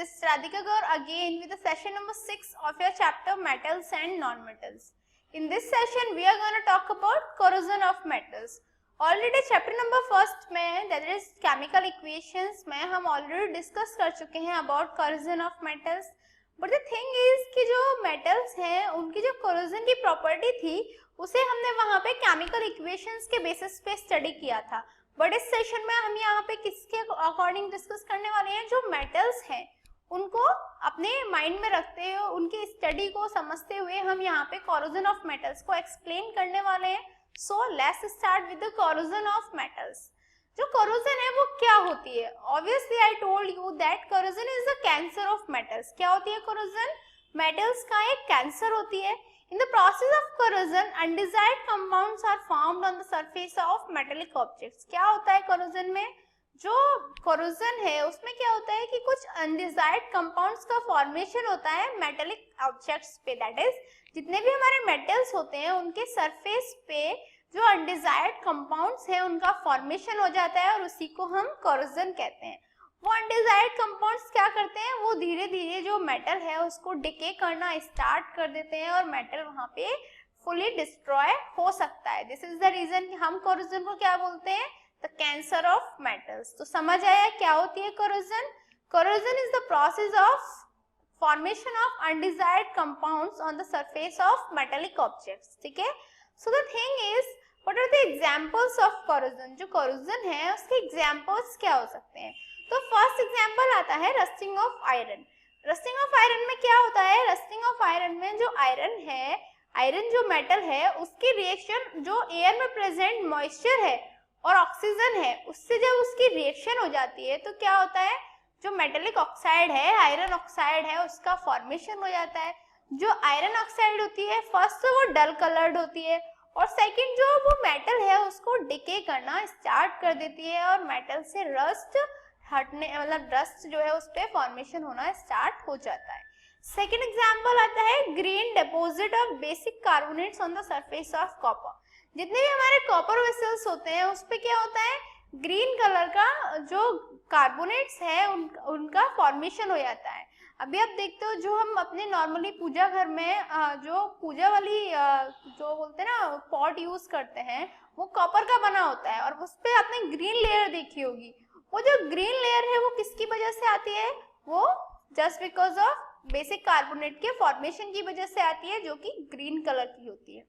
is Radhika Gaur again with the session number 6 of your chapter Metals and Non-Metals. In this session we are going to talk about corrosion of metals. Already chapter number 1 में that is chemical equations में हम already discuss कर चुके हैं about corrosion of metals. But the thing is कि जो metals हैं उनकी जो corrosion की property थी उसे हमने वहाँ पे chemical equations के basis पे study किया था. बट इस सेशन में हम यहाँ पे किसके अकॉर्डिंग डिस्कस करने वाले हैं, जो मेटल्स हैं उनको अपने माइंड में रखते हुए उनकी स्टडी को समझते हुए हम यहाँ पे कोरोजन ऑफ मेटल्स को एक्सप्लेन करने वाले हैं. So let's start with the corrosion of metals. जो कोरोजन है वो क्या होती है? Obviously I told you that corrosion is the cancer of metals. क्या होती है कोरोजन? मेटल्स का एक कैंसर होती है. In the process of corrosion, undesired compounds are formed on the surface of metallic objects. क्या होता है corrosion में? जो corrosion है उसमें क्या होता है कि कुछ undesired compounds का formation होता है metallic objects पे. That is, जितने भी हमारे metals होते हैं उनके surface पे जो undesired compounds है उनका formation हो जाता है और उसी को हम corrosion कहते हैं. वो अनडिजायर्ड कंपाउंड्स क्या करते हैं, वो धीरे धीरे जो मेटल है उसको डिके करना स्टार्ट कर देते हैं और मेटल वहां पे फुली डिस्ट्रॉय हो सकता है. दिस इज द रीजन हम कोरोजन को क्या बोलते हैं, द कैंसर ऑफ मेटल्स. तो समझ आया क्या होती है corrosion? Corrosion is the process of formation of undesired compounds on the surface of metallic objects. ठीक है. So the thing is what are the examples of corrosion. जो कोरोजन है उसके एग्जांपल्स क्या हो सकते हैं? तो फर्स्ट एग्जांपल आता है rusting of iron. Rusting of iron में क्या होता है? रस्टिंग ऑफ आयरन में जो आयरन है, आयरन जो मेटल है उसकी रिएक्शन जो एयर में प्रेजेंट मॉइस्चर है और ऑक्सीजन है उससे जब उसकी रिएक्शन हो जाती है तो क्या होता है, जो मेटेलिक ऑक्साइड है, आयरन ऑक्साइड है, उसका फॉर्मेशन हो जाता है. जो आयरन ऑक्साइड होती है फर्स्ट तो वो डल कलर्ड होती है और सेकेंड जो वो मेटल है उसको डिके करना स्टार्ट कर देती है और मेटल से रस्ट हटने मतलब रस्ट जो है उस पे फॉर्मेशन होना स्टार्ट हो जाता है. सेकेंड एग्जांपल आता है green deposit of basic carbonates on the surface of copper. जितने भी हमारे कॉपर वेसल्स होते हैं उस पे क्या होता है, ग्रीन कलर का जो कार्बोनेट्स है उनका फॉर्मेशन हो जाता है. अभी आप देखते हो जो हम अपने नॉर्मली पूजा घर में जो पूजा वाली जो बोलते हैं ना पॉट यूज करते हैं वो कॉपर का बना होता है और उस पे आपने ग्रीन लेयर देखी होगी. वो जो ग्रीन लेयर है वो किसकी वजह से आती है? वो just because of basic carbonate के फॉर्मेशन की वजह से आती है जो कि ग्रीन कलर की होती है.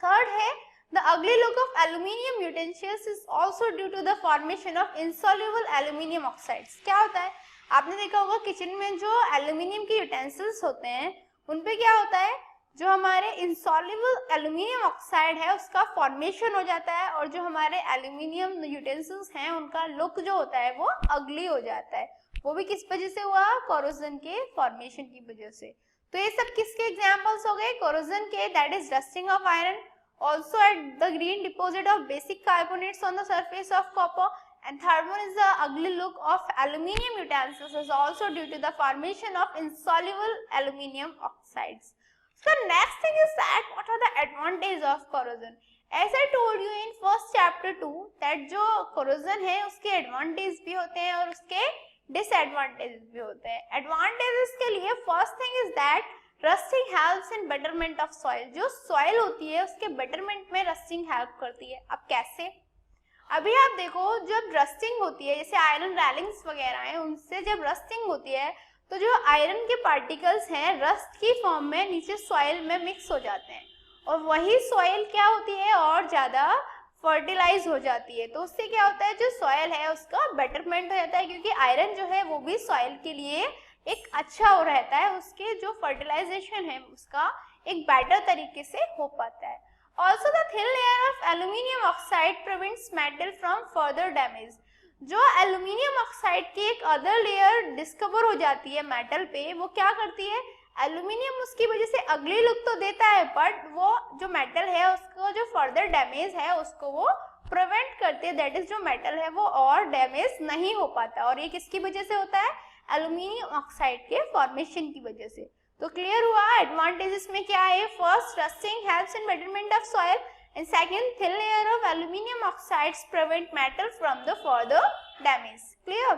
थर्ड है the ugly look of aluminium utensils is also due to the formation of insoluble aluminium oxides. क्या होता है, आपने देखा होगा किचन में जो एल्यूमिनियम के यूटेंसिल्स होते हैं उन पे क्या होता है, जो हमारे इनसॉल्युबल एल्यूमिनियम ऑक्साइड है उसका फॉर्मेशन हो जाता है और जो हमारे एल्यूमिनियम यूटेंसिल्स हैं उनका लुक जो होता है वो अगली हो जाता है. वो भी किस वजह से हुआ? कोरोजन के फॉर्मेशन की वजह से. तो ये सब किसके एग्जांपल्स हो गए? कोरोजन के. That is rusting of iron, also at the green deposit of basic carbonates on the surface of copper, and third one is the ugly look of aluminium utensils is also due to the formation of insoluble aluminium oxides. So next thing is that what are the advantages of corrosion? As I told you in first chapter 2 that जो corrosion है उसके advantages भी होते हैं और उसके disadvantages भी होते हैं. Advantages के लिए first thing is that rusting helps in betterment of soil. जो soil होती है उसके betterment में rusting help करती है. अब कैसे? अभी आप देखो जब रस्टिंग होती है जैसे आयरन रैलिंग्स वगैरह हैं उनसे जब रस्टिंग होती है तो जो आयरन के पार्टिकल्स हैं रस्ट की फॉर्म में नीचे सॉइल में मिक्स हो जाते हैं और वही सॉइल क्या होती है और ज़्यादा फर्टिलाइज हो जाती है. तो उससे क्या होता है, जो सॉइल है उसका बेटरमेंट हो जाता है क्योंकि आयरन जो है वो भी सॉइल के लिए एक अच्छा हो रहता है, उसके जो फर्टिलाइजेशन है उसका एक बेटर तरीके से हो पाता है. Also the thin layer of aluminium oxide prevents metal from further damage. जो एल्यूमिनियम ऑक्साइड की एक अदर लेयर डिस्कवर हो जाती है मेटल पे वो क्या करती है, एल्यूमिनियम उसकी वजह से अगली लुक तो देता है बट वो जो मेटल है उसको जो फर्दर डैमेज है उसको वो प्रिवेंट करती है. दैट इज जो मेटल है वो और डैमेज नहीं हो पाता और ये किसकी वजह से होता है, एल्यूमिनियम ऑक्साइड के फॉर्मेशन की वजह से. तो क्लियर हुआ एडवांटेजेस में क्या है, first rusting helps in betterment of soil and second thin layer of aluminium oxides prevent metal from the further damage. Clear?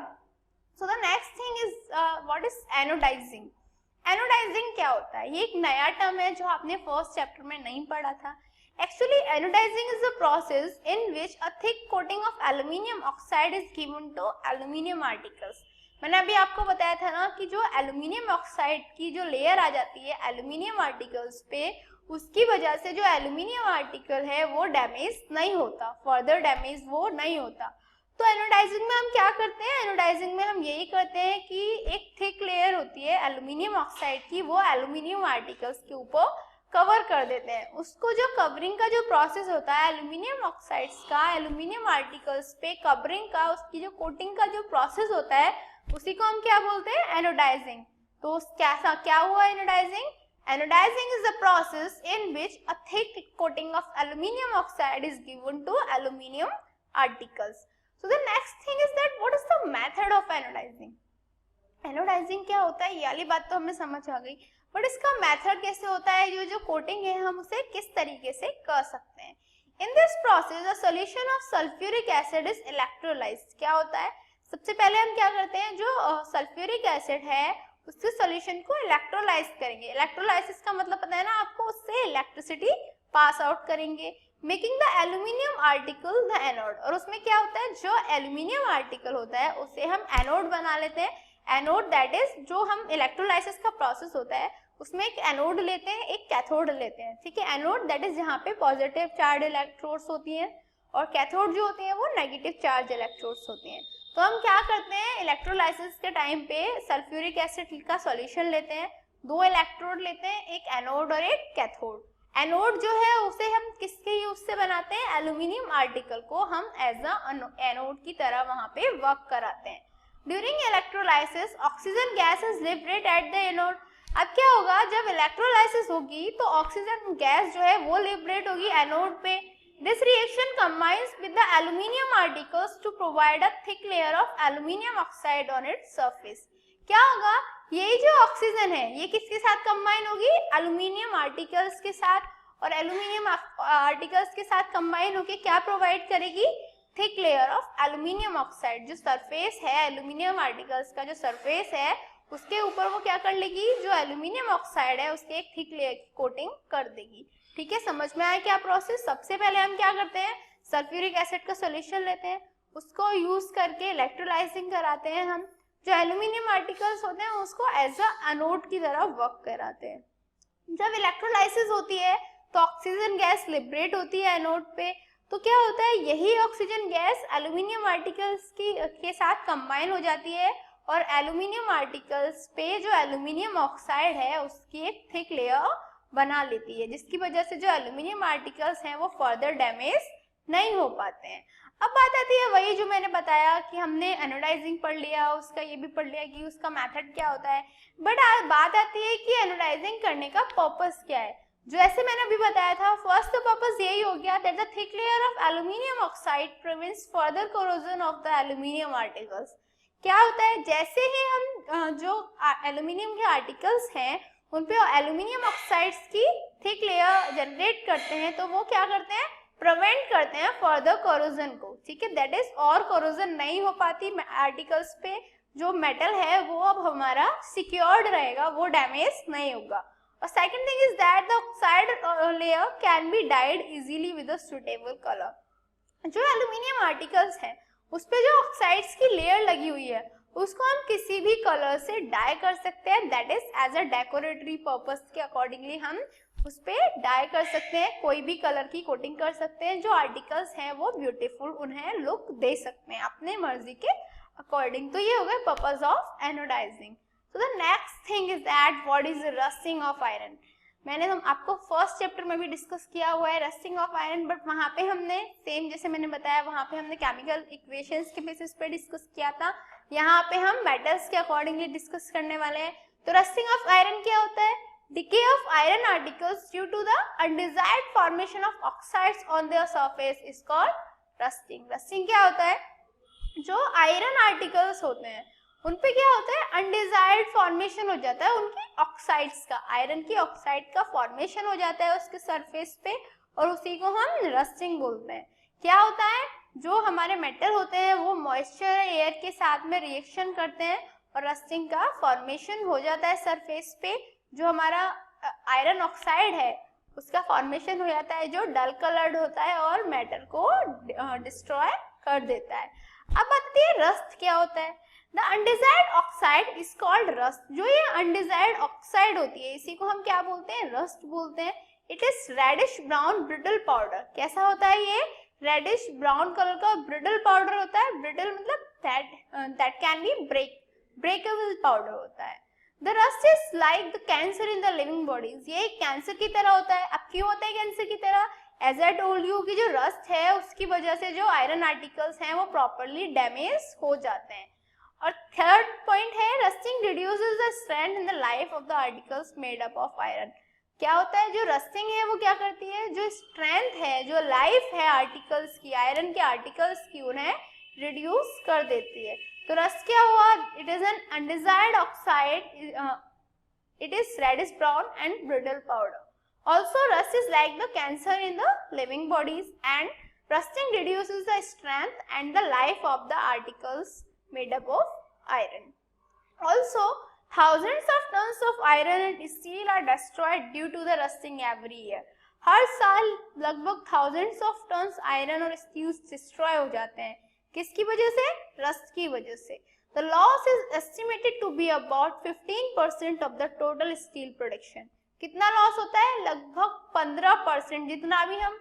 So the next thing is what is anodising? Anodising क्या होता है? ये एक नया term है जो आपने first chapter में नहीं पढ़ा था. Actually, anodizing is a process in which a thick coating of aluminium oxide is given to aluminium articles. मैंने अभी आपको बताया था ना कि जो एल्यूमिनियम ऑक्साइड की जो लेयर आ जाती है एल्यूमिनियम आर्टिकल्स पे, उसकी वजह से जो एल्यूमिनियम आर्टिकल है वो डैमेज नहीं होता, फर्दर डैमेज वो नहीं होता. तो एनोडाइजिंग में हम क्या करते हैं? एनोडाइजिंग में हम यही करते हैं कि एक थिक लेयर होती है एल्यूमिनियम ऑक्साइड की, वो एल्यूमिनियम आर्टिकल्स के ऊपर कवर कर देते हैं. उसको जो कवरिंग का जो प्रोसेस होता है एल्यूमिनियम ऑक्साइड्स का एल्यूमिनियम आर्टिकल्स पे कवरिंग का, उसकी जो कोटिंग का जो प्रोसेस होता है उसी को हम क्या बोलते हैं? एनोडाइजिंग. तो क्या हुआ anodising? Anodising is a process in which a thick coating of aluminium oxide is given to aluminium articles. So the next thing is that what is the method of anodising? Anodising क्या होता है ये वाली बात तो हमें समझ आ गई, बट इसका मेथड कैसे होता है? जो कोटिंग है हम उसे किस तरीके से कर सकते हैं? In this process the solution of sulphuric acid is electrolysed. क्या होता है? सबसे पहले हम क्या करते हैं, जो सल्फ्यूरिक एसिड है उसके सॉल्यूशन को इलेक्ट्रोलाइज करेंगे. इलेक्ट्रोलाइसिस का मतलब पता है ना आपको? उससे इलेक्ट्रिसिटी पास आउट करेंगे, making the aluminium article the anode. और उसमें क्या होता है? जो एल्यूमिनियम आर्टिकल होता है उसे हम एनोड बना लेते हैं. एनोड दैट इज जो हम इलेक्ट्रोलाइसिस का प्रोसेस होता है उसमें एक एनोड लेते हैं, एक कैथोड लेते हैं. ठीक है, एनोड दैट इज जहाँ पे पॉजिटिव चार्ज इलेक्ट्रोड्स होती हैं और कैथोड जो होती है वो नेगेटिव चार्ज इलेक्ट्रोड्स होती हैं. तो हम क्या करते हैं? इलेक्ट्रोलाइसिस के टाइम पे सल्फ्यूरिक एसिड का सॉल्यूशन लेते हैं, 2 इलेक्ट्रोड लेते हैं, एक एनोड और एक कैथोड. एनोड जो है उसे हम किसके यूज से बनाते हैं? एल्यूमिनियम आर्टिकल को हम एज अ एनोड की तरह वहां पे वर्क कराते हैं. During electrolysis, oxygen gas is liberated at the anode. अब क्या होगा? जब इलेक्ट्रोलाइसिस होगी तो ऑक्सीजन गैस जो है वो लिबरेट होगी एनोड पे. This reaction combines with the aluminium particles to provide a thick layer of aluminium oxide on its surface. क्या होगा? यही जो ऑक्सीजन है ये किसके साथ कंबाइन होगी? एल्यूमिनियम आर्टिकल्स के साथ. और एल्यूमिनियम आर्टिकल्स के साथ कंबाइन होके क्या प्रोवाइड करेगी? Thick layer of aluminium oxide. जो सरफेस है एल्यूमिनियम आर्टिकल्स का, जो सरफेस है उसके ऊपर वो क्या कर लेगी? जो एल्यूमिनियम ऑक्साइड है उसके एक थिक लेयर की कोटिंग कर देगी. ठीक है, समझ में आया क्या प्रोसेस? सबसे पहले हम क्या करते हैं? सल्फ्यूरिक एसिड का सॉल्यूशन लेते हैं, उसको यूज करके इलेक्ट्रोलाइजिंग कराते हैं. हम जो एल्यूमिनियम आर्टिकल्स होते हैं उसको एज अ एनोड की तरह वर्क कराते हैं. जब इलेक्ट्रोलाइसिस होती है तो ऑक्सीजन गैस लिबरेट होती है एनोड पे. तो क्या होता है? यही ऑक्सीजन गैस एल्यूमिनियम आर्टिकल्स के साथ कंबाइन हो जाती है और एल्यूमिनियम आर्टिकल्स पे जो एल्यूमिनियम ऑक्साइड है उसकी एक थिक लेयर बना लेती है, जिसकी वजह से जो एल्यूमिनियम आर्टिकल्स हैं वो फर्दर डैमेज नहीं हो पाते हैं. अब बात आती है वही जो मैंने बताया कि हमने एनोडाइजिंग पढ़ लिया, उसका ये भी पढ़ लिया कि उसका मेथड क्या होता है, बट बात आती है कि एनोडाइजिंग करने का पर्पस क्या है. जो ऐसे मैंने अभी बताया था, फर्स्ट पर्पस यही हो गया that the thick layer of aluminium oxide prevents further corrosion of the aluminium articles. क्या होता है? जैसे ही हम जो एल्यूमिनियम के आर्टिकल्स हैं उन पे एल्यूमिनियम ऑक्साइड्स की थिक लेयर जनरेट करते हैं तो वो क्या करते हैं? प्रिवेंट करते हैं फर्दर कोरोजन को. ठीक है, दैट इज और कोरोजन नहीं हो पाती आर्टिकल्स पे. जो मेटल है वो अब हमारा सिक्योर्ड रहेगा, वो डैमेज नहीं होगा. और second thing is that the oxide layer can be died easily with a suitable colour. जो एल्यूमिनियम आर्टिकल्स हैं उस पे जो ऑक्साइड्स की लेयर लगी हुई है उसको हम किसी भी कलर से डाई कर सकते हैं. That is as a decorative purpose के अकॉर्डिंगली हम उस पे डाई कर सकते हैं, कोई भी कलर की कोटिंग कर सकते हैं. जो आर्टिकल्स हैं वो ब्यूटीफुल उन्हें लुक दे सकते हैं अपने मर्जी के अकॉर्डिंग. तो ये हो गया purpose of anodising. So the next thing is that what is the rusting of iron. मैंने आपको फर्स्ट चैप्टर में भी डिस्कस किया हुआ है रस्टिंग ऑफ आयरन, बट वहाँ पे हमने सेम जैसे मैंने बताया वहाँ पे हमने केमिकल इक्वेशंस के बेसिस पे डिस्कस किया था. यहाँ पे हम मेटल्स के अकॉर्डिंगली डिस्कस करने वाले हैं. तो रस्टिंग ऑफ आयरन क्या होता है? Decay of iron articles due to the undesired formation of oxides on their surface is called rusting. Rusting क्या होता है? जो आयरन आर्टिकल्स होते हैं उन पे क्या होता है? अनडिजायर्ड फॉर्मेशन हो जाता है उनकी ऑक्साइड्स का, आयरन की ऑक्साइड का फॉर्मेशन हो जाता है उसके सरफेस पे और उसी को हम रस्टिंग बोलते हैं. क्या होता है? जो हमारे मेटल होते हैं वो मॉइस्चर एयर के साथ में रिएक्शन करते हैं और रस्टिंग का फॉर्मेशन हो जाता है सरफेस पे। जो हमारा आयरन ऑक्साइड है उसका फॉर्मेशन हो जाता है जो डल कलर्ड होता है और मेटल को डिस्ट्रॉय कर देता है। अब आती है रस्ट क्या होता है। The undesired oxide is called rust. जो ये अनडिजायर्ड ऑक्साइड होती है इसी को हम क्या बोलते हैं, रस्ट बोलते हैं। It is reddish brown brittle powder. कैसा होता है ये, रेडिश ब्राउन कलर का ब्रिटल पाउडर होता है। ब्रिटल मतलब that can be breakable powder होता है। The rust is like the cancer in the living bodies. ये कैंसर की तरह होता है। अब क्यों होता है कैंसर की तरह, एज आई टोल्ड यू कि जो रस्ट है उसकी वजह से जो आयरन आर्टिकल्स हैं वो प्रॉपरली डैमेज हो जाते हैं। और थर्ड पॉइंट है rusting reduces the strength in the life of the articles made up of iron. क्या होता है, जो रस्टिंग है वो क्या करती है, जो स्ट्रेंथ है, जो लाइफ है आर्टिकल्स की, आयरन के आर्टिकल्स की, उन्हें रिड्यूस कर देती है। तो रस्ट क्या हुआ, it is an undesired oxide, it is reddish brown and brittle powder. Also rust is like the cancer in the living bodies and rusting reduces the strength and the life of the articles made up of iron. Also thousands of tons of iron and steel are destroyed due to the rusting every year. हर साल लगभग thousands of tons iron और steel destroy हो जाते हैं। किसकी वजह से, rust की वजह से। The loss is estimated to be about 15% of the total steel production. कितना लॉस होता है, लगभग 15%। जितना भी हम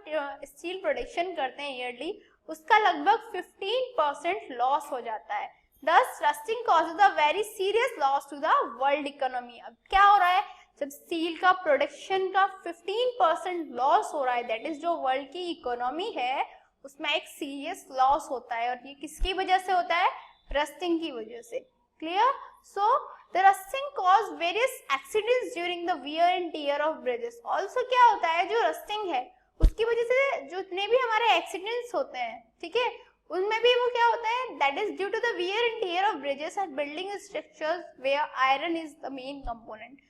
स्टील प्रोडक्शन करते हैं ईयरली उसका लगभग 15% लॉस हो जाता है। Thus rusting causes a very serious loss to the world economy. अब क्या हो रहा है, जब स्टील का प्रोडक्शन का 15% लॉस हो रहा है, दैट इज जो वर्ल्ड की इकोनॉमी है उसमें एक सीरियस लॉस होता है। और ये किसकी वजह से होता है, रस्टिंग की वजह से। Clear. So the rusting cause various accidents during the wear and tear of bridges. Also क्या होता है, जो रस्टिंग है उसकी वजह से जितने भी हमारे एक्सीडेंट्स होते हैं, ठीक है, उनमें भी वो क्या होता है, that is due to the wear and tear of bridges and building structures where iron is the main component.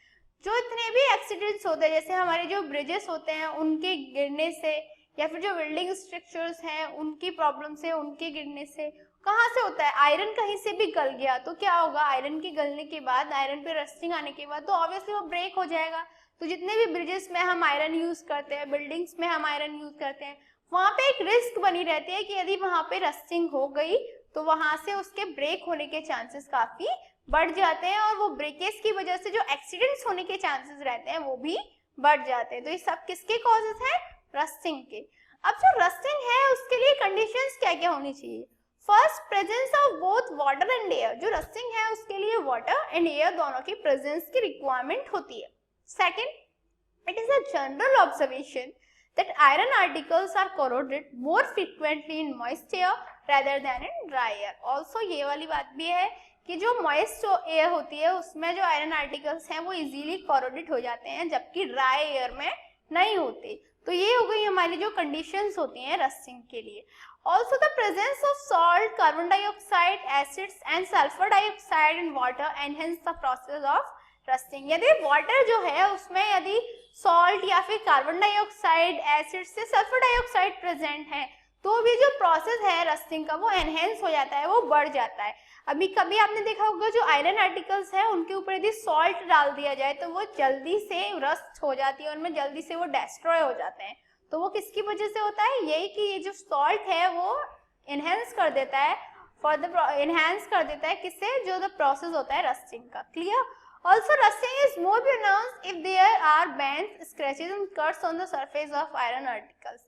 जो इतने भी एक्सीडेंट्स होते हैं, जैसे हमारे जो ब्रिजेस होते हैं उनके गिरने से, या फिर जो बिल्डिंग स्ट्रक्चर्स हैं उनकी प्रॉब्लम से, उनके गिरने से, कहाँ से होता है, आयरन कहीं से भी गल गया तो क्या होगा, आयरन के गलने के बाद, आयरन पे रस्टिंग आने के बाद तो ऑब्वियसली वो ब्रेक हो जाएगा। तो जितने भी ब्रिजेस में हम आयरन यूज करते हैं, बिल्डिंग्स में हम आयरन यूज करते हैं, वहां पे एक रिस्क बनी रहती है कि यदि वहां पे रस्टिंग हो गई तो वहां से उसके ब्रेक होने के चांसेस काफी बढ़ जाते हैं, और वो ब्रेकेज की वजह से जो एक्सीडेंट्स होने के चांसेस रहते हैं वो भी बढ़ जाते हैं। तो ये सब किसके कॉजेस हैं, रस्टिंग के। अब जो रस्टिंग है उसके लिए कंडीशंस क्या क्या होनी चाहिए। First, presence of both water and air. जो रस्टिंग है उसके लिए वाटर एंड एयर दोनों की प्रेजेंस की रिक्वायरमेंट होती है। Second, it is a general observation that iron articles are corroded more frequently in moist air rather than in dry air. Also ये वाली बात भी है कि जो moist air होती है उसमें जो iron articles हैं वो easily corroded हो जाते हैं, जबकि dry air में नहीं होते। तो ये हो गई हमारी जो conditions होती हैं rusting के लिए। Also the presence of salt, carbon dioxide, acids and sulfur dioxide in water enhance the process of rusting. यदि वाटर जो है उसमें यदि सॉल्ट या फिर कार्बन डाइऑक्साइड, एसिड से सल्फर डाइऑक्साइड प्रेजेंट है तो भी जो प्रोसेस है रस्टिंग का वो एनहेंस हो जाता है, वो बढ़ जाता है। अभी कभी आपने देखा होगा जो आयरन आर्टिकल्स है उनके ऊपर यदि सॉल्ट डाल दिया जाए तो वो जल्दी से रस्ट हो जाती है, उनमें जल्दी से वो डिस्ट्रॉय हो जाते हैं। तो वो किसकी वजह से होता है, यही कि ये जो सॉल्ट है वो एनहेंस कर देता है, एनहेंस कर देता है किससे, जो द प्रोसेस होता है रस्टिंग का। Clear. Also rusting is more pronounced if there are bends, scratches and cuts on the surface of iron articles.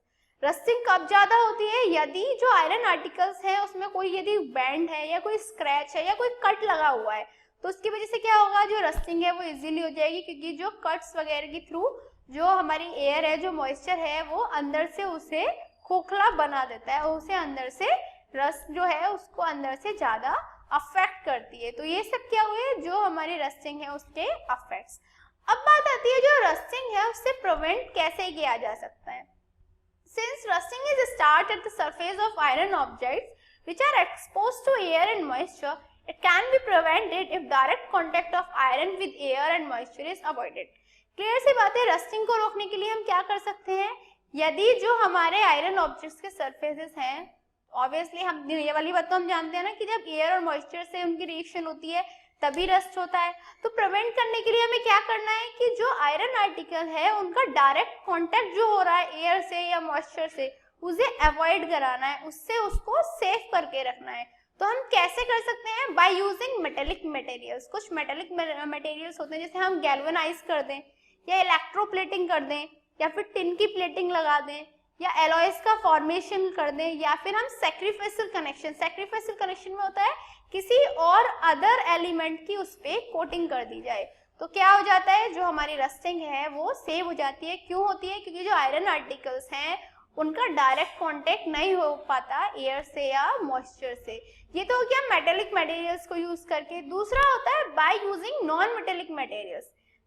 Rusting कब ज्यादा होती है, यदि जो आयरन आर्टिकल्स हैं उसमें कोई यदि बैंड है या कोई स्क्रैच है या कोई कट लगा हुआ है तो उसकी वजह से क्या होगा, जो रस्टिंग है वो इजीली हो जाएगी, क्योंकि जो कट्स वगैरह के थ्रू जो हमारी एयर है, जो मॉइस्चर है वो अंदर से उसे खोखला बना देता है, उसे अंदर से रस्ट जो है उसको अंदर से ज्यादा अफेक्ट करती है। तो ये सब क्या हुए, जो हमारी रस्टिंग है उसके अफेक्ट्स। अब बात आती है जो रस्टिंग है उससे प्रिवेंट कैसे किया जा सकता है। Since rusting is start at the surface of iron objects which are exposed to air and moisture, it can be prevented if direct contact of iron with air and moisture is avoided. Clear सी बात है, rusting को रोकने के लिए हम क्या कर सकते हैं, यदि जो हमारे आयरन ऑब्जेक्ट्स के सरफेसेस हैं ऑब्वियसली हम ये वाली बात तो हम जानते हैं ना कि जब एयर और मॉइस्चर से उनकी रिएक्शन होती है तभी रस्ट होता है। तो प्रिवेंट करने के लिए हमें क्या करना है कि जो आयरन आर्टिकल है उनका डायरेक्ट कांटेक्ट जो हो रहा है एयर से या मॉइस्चर से उसे अवॉइड कराना है, उससे उसको सेफ करके रखना है। तो हम कैसे कर सकते हैं? By using metallic materials. कुछ मेटेलिक मटेरियल्स होते हैं जैसे हम गैल्वेनाइज कर दें या इलेक्ट्रोप्लेटिंग कर दें या फिर टिन की प्लेटिंग लगा दें या एलॉयज का फॉर्मेशन कर दें या फिर हम सैक्रिफिशियल कनेक्शन में होता है किसी और अदर एलिमेंट की उस पे कोटिंग कर दी जाए। तो क्या हो जाता है, जो हमारी रस्टिंग है वो सेव हो जाती है। क्यों होती है? क्योंकि जो आयरन आर्टिकल्स हैं उनका डायरेक्ट कांटेक्ट नहीं हो पाता एयर से या मॉइस्चर से। ये तो हो गया मेटेलिक मटेरियल्स को यूज करके। दूसरा होता है by using non metallic materials,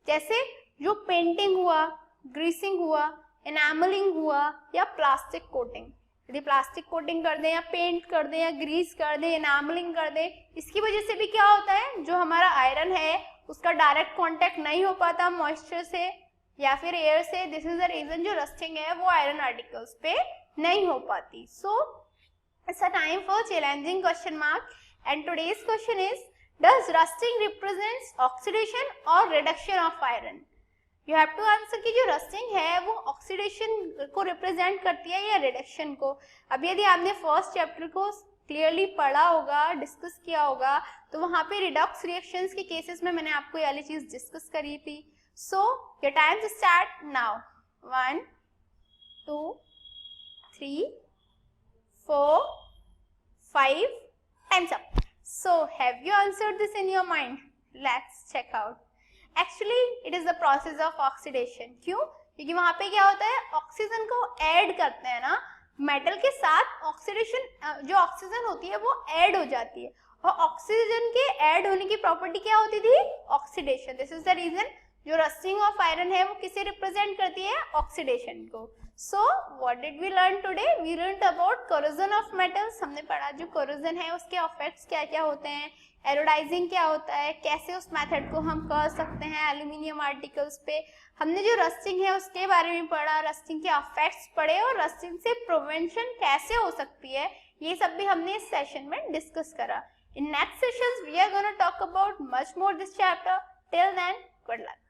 जैसे जो पेंटिंग हुआ, ग्रीसिंग हुआ, एनामलिंग हुआ या प्लास्टिक कोटिंग। यदि प्लास्टिक कोटिंग कर दें या पेंट कर दें या ग्रीस कर दें, एनामलिंग कर दें, इसकी वजह से भी क्या होता है, जो हमारा आयरन है उसका डायरेक्ट कांटेक्ट नहीं हो पाता मॉइस्चर से या फिर एयर से। दिस इज द रीजन जो रस्टिंग है वो आयरन आर्टिकल्स पे नहीं हो पाती। So it's a time for challenging question mark and today's question is, does rusting represents oxidation और reduction of iron? You have to answer कि जो रस्टिंग है वो ऑक्सीडेशन को रिप्रेजेंट करती है या रिडक्शन को। अब यदि आपने फर्स्ट चैप्टर को क्लियरली पढ़ा होगा, डिस्कस किया होगा, तो वहां पे रिडॉक्स रिएक्शंस के केसेस में मैंने आपको ये वाली चीज डिस्कस करी थी। So your time to start now. 1 2 3 4 5 time's up. So have you answered this in your mind? Let's check out. Actually it is the process of oxidation. क्यों? क्योंकि वहां पे क्या होता है, ऑक्सीजन को ऐड करते हैं ना, मेटल के साथ ऑक्सीडेशन, जो ऑक्सीजन होती है वो ऐड हो जाती है और ऑक्सीजन के ऐड होने की प्रॉपर्टी क्या होती थी? Oxidation. This is the reason जो रस्टिंग ऑफ आयरन है वो किसे रिप्रेजेंट करती है? ऑक्सीडेशन को। So what did we learn today? We learned about corrosion of metals. हमने पढ़ा जो कोरोजन है उसके इफेक्ट्स क्या क्या होते हैं, एरोडाइजिंग क्या होता है, कैसे उस मेथड को हम कर सकते हैं एल्यूमिनियम आर्टिकल्स पे। हमने जो रस्टिंग है उसके बारे में पढ़ा, रस्टिंग के इफेक्ट्स पढ़े और रस्टिंग से प्रिवेंशन कैसे हो सकती है, ये सब भी हमने इस सेशन में डिस्कस करा। In next sessions we are gonna talk about much more this chapter. Till then, good luck.